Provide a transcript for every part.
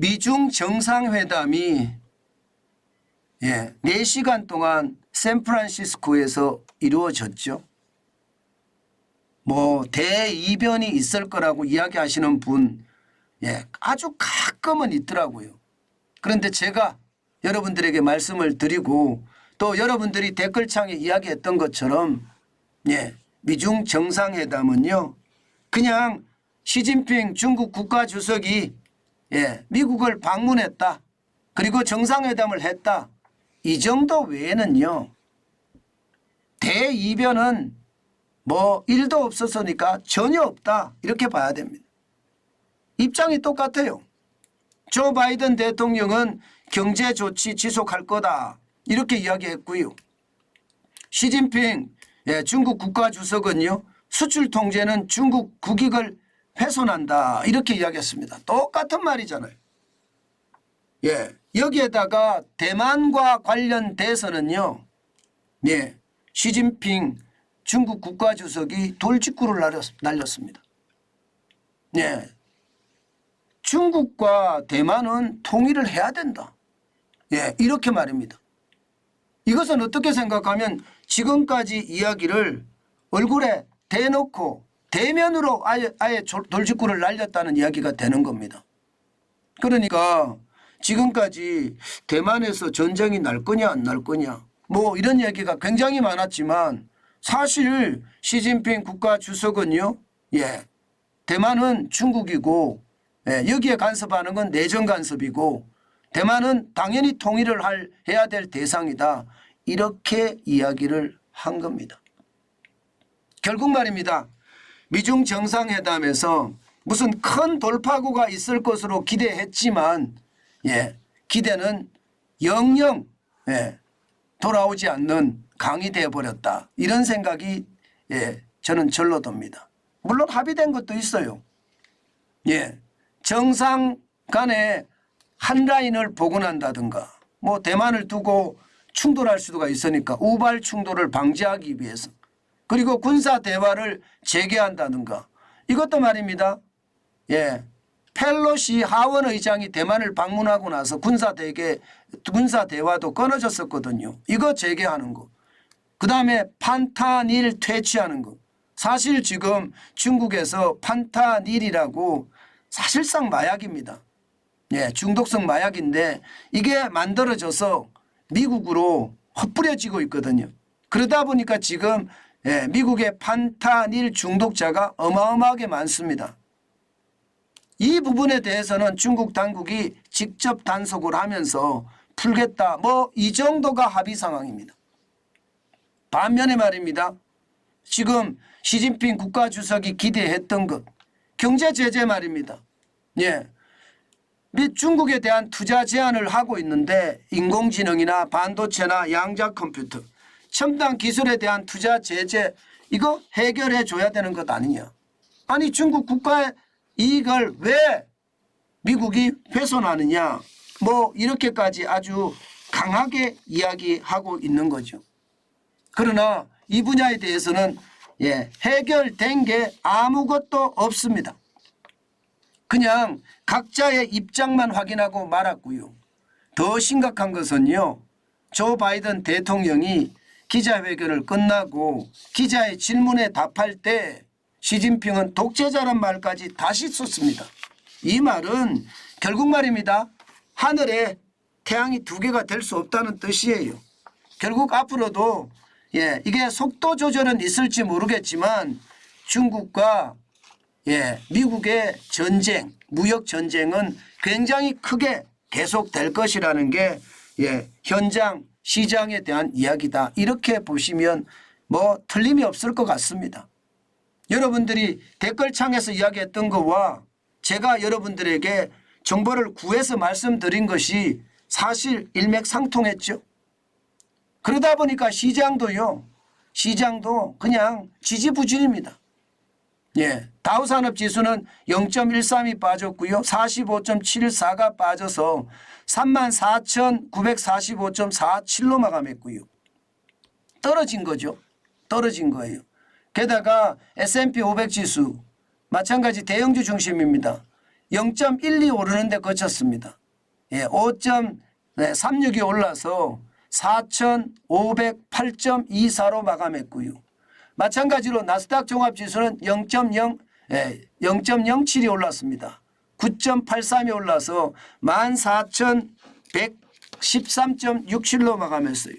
미중 정상회담이 4시간 동안 샌프란시스코에서 이루어졌죠. 뭐 대이변이 있을 거라고 이야기하시는 분 아주 가끔은 있더라고요. 그런데 제가 여러분들에게 말씀을 드리고 또 여러분들이 댓글창에 이야기했던 것처럼 미중 정상회담은요 그냥 시진핑 중국 국가주석이 미국을 방문했다. 그리고 정상회담을 했다. 이 정도 외에는요 대이변은 뭐 일도 없었으니까 전혀 없다. 이렇게 봐야 됩니다. 입장이 똑같아요. 조 바이든 대통령은 경제 조치 지속할 거다. 이렇게 이야기했고요. 시진핑 중국 국가주석은요. 수출 통제는 중국 국익을 훼손한다. 이렇게 이야기했습니다. 똑같은 말이잖아요. 여기에다가 대만과 관련돼서는요. 시진핑 중국 국가주석이 돌직구를 날렸습니다. 중국과 대만은 통일을 해야 된다. 이렇게 말입니다. 이것은 어떻게 생각하면 지금까지 이야기를 얼굴에 대놓고 대면으로 아예 돌직구를 날렸다는 이야기가 되는 겁니다. 그러니까 지금까지 대만에서 전쟁이 날 거냐 안 날 거냐 뭐 이런 얘기가 굉장히 많았지만 사실 시진핑 국가주석은요. 대만은 중국이고 여기에 간섭하는 건 내정 간섭이고 대만은 당연히 통일을 해야 될 대상이다. 이렇게 이야기를 한 겁니다. 결국 말입니다. 미중 정상회담에서 무슨 큰 돌파구가 있을 것으로 기대했지만 기대는 영영 돌아오지 않는 강이 되어버렸다. 이런 생각이 저는 절로 듭니다. 물론 합의된 것도 있어요. 정상 간에 한 라인을 복원한다든가 뭐 대만을 두고 충돌할 수가 있으니까 우발 충돌을 방지하기 위해서 그리고 군사 대화를 재개한다든가 이것도 말입니다. 펠로시 하원 의장이 대만을 방문하고 나서 군사 대화도 끊어졌었거든요. 이거 재개하는 거. 그다음에 판타닐 퇴치하는 거. 사실 지금 중국에서 판타닐이라고 사실상 마약입니다. 중독성 마약인데 이게 만들어져서 미국으로 헛뿌려지고 있거든요. 그러다 보니까 지금 미국의 판타닐 중독자가 어마어마하게 많습니다. 이 부분에 대해서는 중국 당국이 직접 단속을 하면서 풀겠다. 뭐 이 정도가 합의 상황입니다. 반면에 말입니다. 지금 시진핑 국가주석이 기대했던 것 경제 제재 말입니다. 중국에 대한 투자 제한을 하고 있는데 인공지능이나 반도체나 양자 컴퓨터 첨단 기술에 대한 투자 제재 이거 해결해 줘야 되는 것 아니냐. 아니 중국 국가의 이익을 왜 미국이 훼손하느냐. 뭐 이렇게까지 아주 강하게 이야기하고 있는 거죠. 그러나 이 분야에 대해서는 해결된 게 아무것도 없습니다. 그냥 각자의 입장만 확인하고 말았고요. 더 심각한 것은요. 조 바이든 대통령이 기자회견을 끝나고 기자의 질문에 답할 때 시진핑은 독재자란 말까지 다시 썼습니다. 이 말은 결국 말입니다. 하늘에 태양이 두 개가 될 수 없다는 뜻이에요. 결국 앞으로도 이게 속도 조절은 있을지 모르겠지만 중국과 미국의 전쟁, 무역 전쟁은 굉장히 크게 계속될 것이라는 게 현장 시장에 대한 이야기다. 이렇게 보시면 뭐 틀림이 없을 것 같습니다. 여러분들이 댓글창에서 이야기했던 것과 제가 여러분들에게 정보를 구해서 말씀드린 것이 사실 일맥상통했죠. 그러다 보니까 시장도 그냥 지지부진입니다. 다우산업지수는 0.13이 빠졌고요. 45.74가 빠져서 34,945.47로 마감했고요. 떨어진 거죠. 떨어진 거예요. 게다가 S&P 500 지수 마찬가지 대형주 중심입니다. 0.12 오르는데 그쳤습니다. 예, 5.36이 올라서 4,508.24로 마감했고요. 마찬가지로 나스닥 종합지수는 0.07이 올랐습니다. 9.83이 올라서 14,113.67로 마감했어요.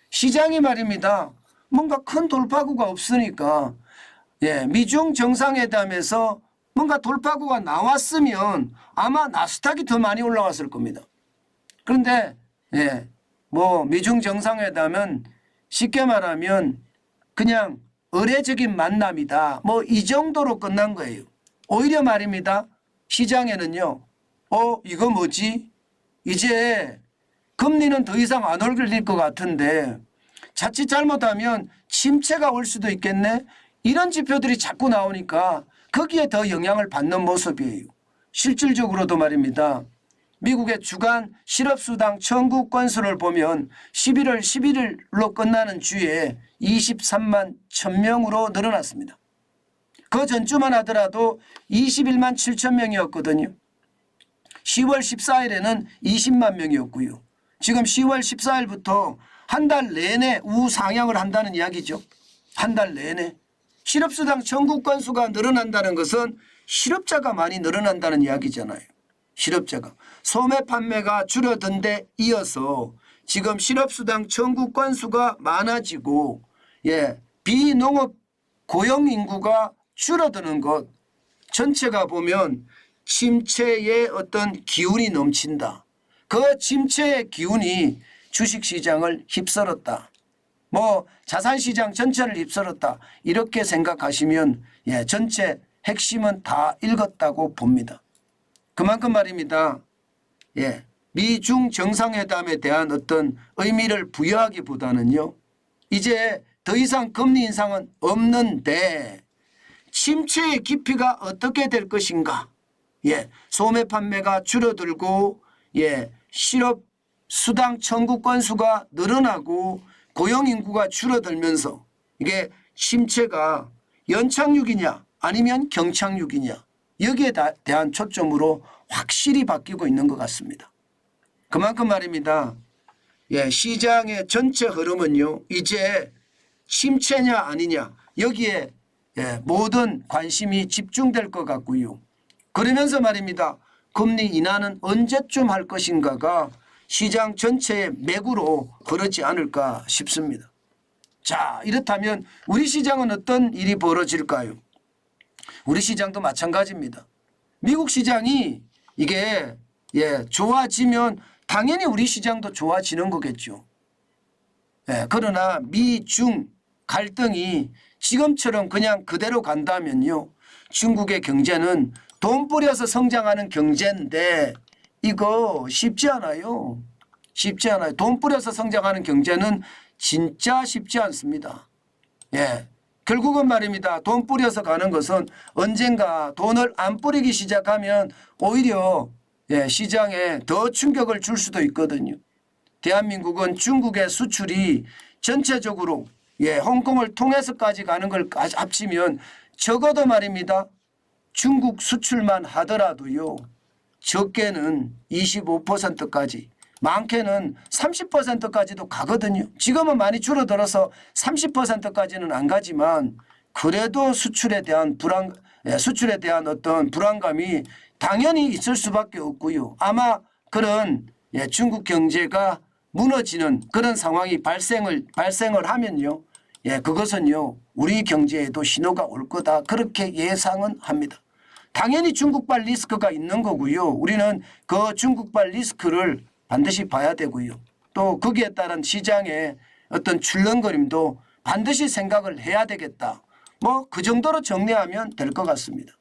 시장이 말입니다. 뭔가 큰 돌파구가 없으니까 미중 정상회담에서 뭔가 돌파구가 나왔으면 아마 나스닥이 더 많이 올라갔을 겁니다. 그런데 미중 정상회담은 쉽게 말하면 그냥 의례적인 만남이다. 이 정도로 끝난 거예요. 오히려 말입니다. 시장에는요. 이거 뭐지? 이제 금리는 더 이상 안 올릴 것 같은데 자칫 잘못하면 침체가 올 수도 있겠네. 이런 지표들이 자꾸 나오니까 거기에 더 영향을 받는 모습이에요. 실질적으로도 말입니다. 미국의 주간 실업수당 청구 건수를 보면 11월 11일로 끝나는 주에 23만 1000명으로 늘어났습니다. 그 전주만 하더라도 21만 7천 명이었거든요. 10월 14일에는 20만 명이었고요. 지금 10월 14일부터 한 달 내내 우상향을 한다는 이야기죠. 한 달 내내. 실업수당 청구 건수가 늘어난다는 것은 실업자가 많이 늘어난다는 이야기잖아요. 실업자가. 소매 판매가 줄어든 데 이어서 지금 실업수당 청구 건수가 많아지고 비농업 고용인구가 줄어드는 것 전체가 보면 침체의 어떤 기운이 넘친다. 그 침체의 기운이 주식시장을 휩쓸었다. 자산시장 전체를 휩쓸었다. 이렇게 생각하시면 전체 핵심은 다 읽었다고 봅니다. 그만큼 말입니다. 미중 정상회담에 대한 어떤 의미를 부여하기보다는요. 이제 더 이상 금리 인상은 없는데 침체의 깊이가 어떻게 될 것인가. 소매 판매가 줄어들고 실업 수당 청구 건수가 늘어나고 고용인구가 줄어들면서 이게 침체가 연착륙이냐 아니면 경착륙이냐 여기에 대한 초점으로 확실히 바뀌고 있는 것 같습니다. 그만큼 말입니다. 시장의 전체 흐름은요. 이제 침체냐 아니냐 여기에 모든 관심이 집중될 것 같고요. 그러면서 말입니다. 금리 인하는 언제쯤 할 것인가가 시장 전체의 맥으로 흐르지 않을까 싶습니다. 자, 이렇다면 우리 시장은 어떤 일이 벌어질까요? 우리 시장도 마찬가지입니다. 미국 시장이 이게 좋아지면 당연히 우리 시장도 좋아지는 거겠죠. 그러나 미중 갈등이 지금처럼 그냥 그대로 간다면요. 중국의 경제는 돈 뿌려서 성장하는 경제인데 이거 쉽지 않아요. 쉽지 않아요. 돈 뿌려서 성장하는 경제는 진짜 쉽지 않습니다. 결국은 말입니다. 돈 뿌려서 가는 것은 언젠가 돈을 안 뿌리기 시작하면 오히려 시장에 더 충격을 줄 수도 있거든요. 대한민국은 중국의 수출이 전체적으로 홍콩을 통해서까지 가는 걸 합치면 적어도 말입니다. 중국 수출만 하더라도요. 적게는 25%까지 많게는 30%까지도 가거든요. 지금은 많이 줄어들어서 30%까지는 안 가지만 그래도 수출에 대한 어떤 불안감이 당연히 있을 수밖에 없고요. 아마 그런 중국 경제가 무너지는 그런 상황이 발생을 하면요. 그것은요. 우리 경제에도 신호가 올 거다. 그렇게 예상은 합니다. 당연히 중국발 리스크가 있는 거고요. 우리는 그 중국발 리스크를 반드시 봐야 되고요. 또 거기에 따른 시장의 어떤 출렁거림도 반드시 생각을 해야 되겠다. 그 정도로 정리하면 될 것 같습니다.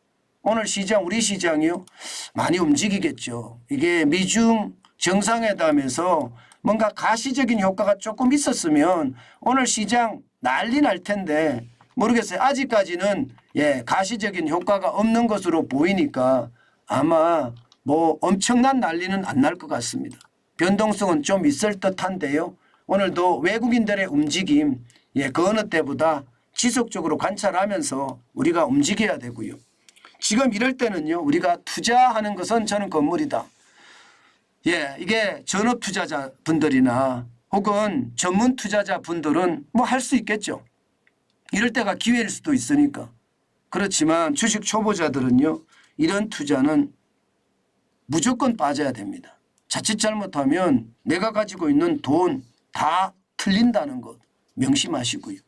오늘 시장, 우리 시장이요. 많이 움직이겠죠. 이게 미중 정상회담에서 뭔가 가시적인 효과가 조금 있었으면 오늘 시장 난리 날 텐데 모르겠어요. 아직까지는 가시적인 효과가 없는 것으로 보이니까 아마 엄청난 난리는 안 날 것 같습니다. 변동성은 좀 있을 듯한데요. 오늘도 외국인들의 움직임 그 어느 때보다 지속적으로 관찰하면서 우리가 움직여야 되고요. 지금 이럴 때는요. 우리가 투자하는 것은 저는 건물이다. 예, 이게 전업 투자자 분들이나 혹은 전문 투자자 분들은 뭐 할 수 있겠죠. 이럴 때가 기회일 수도 있으니까. 그렇지만 주식 초보자들은요. 이런 투자는 무조건 빠져야 됩니다. 자칫 잘못하면 내가 가지고 있는 돈 다 틀린다는 것 명심하시고요.